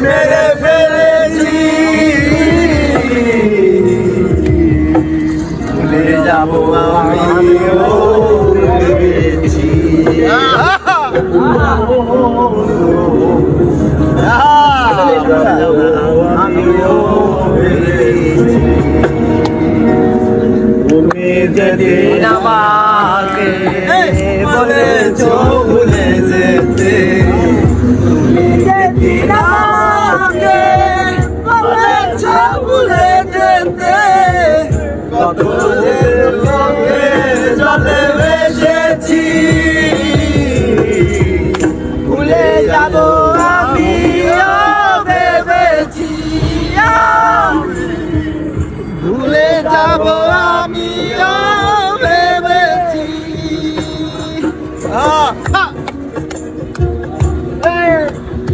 মেরে ফেলেছি, ভুলে যাবো আমিও ভেবেছি। তুমি যেদিন আমাকে বলেছো ভুলে যেতে, তুমি যেদিন আমাকে বলেছো ভুলে যেতে, কত যে চোখের জলে ভেসেছি, ভুলে যাবো আমিও ভেবেছি, ভুলে যাবো আমিও ভেবেছি।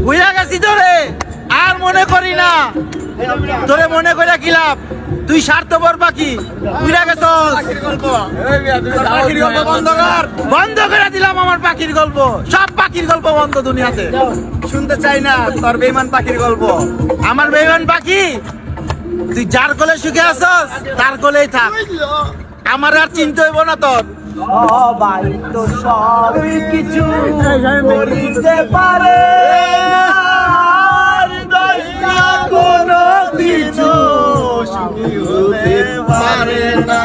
বুঝা গেছি তোরে, আর মনে করি না তোরে, মনে করে কি লাভ? তুই স্বার্থপর পাখি, বুঝা গেছ? বন্ধ করে দিলাম আমার পাখির গল্প, সব পাখির গল্প বন্ধ দুনিয়াতে। শুনতে চাই না তোর বেঈমান পাখির গল্প। আমার বেঈমান পাখি, তুই যার কোলে সুখে আছস তার কোলেই থাক, আমার আর চিন্তা হইব না তোর। সবাই তো সব কিছু করিতে পারে, কোনো কিছু সুখী হতে পারে না।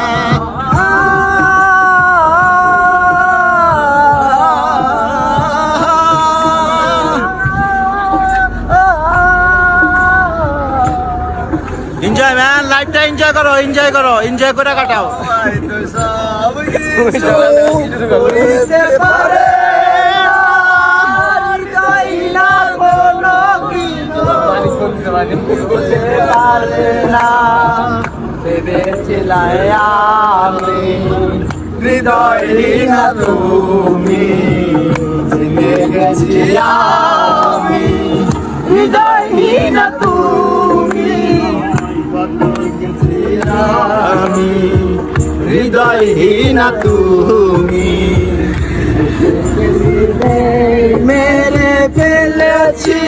এনজয় ম্যান, লাইফটা এনজয় করো, এনজয় করো, এনজয় করে কাটাও। করিতে পারে না, ভেবেছিলাম আমি হৃদয়হীন তুমি, জেনে গেছি আমি হৃদয়হীন তুমি, আমি হৃদয়হীন তুমি, মেরে ফেলেছি,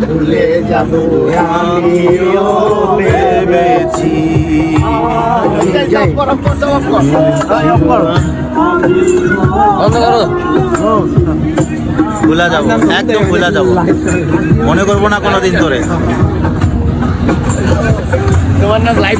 ভুলে যাবো আমিও ভেবেছি। ভুলা যাবো, একদম ভুলা যাবো, মনে করবো না কোনোদিন তোরে। তোমার নাম লাইফ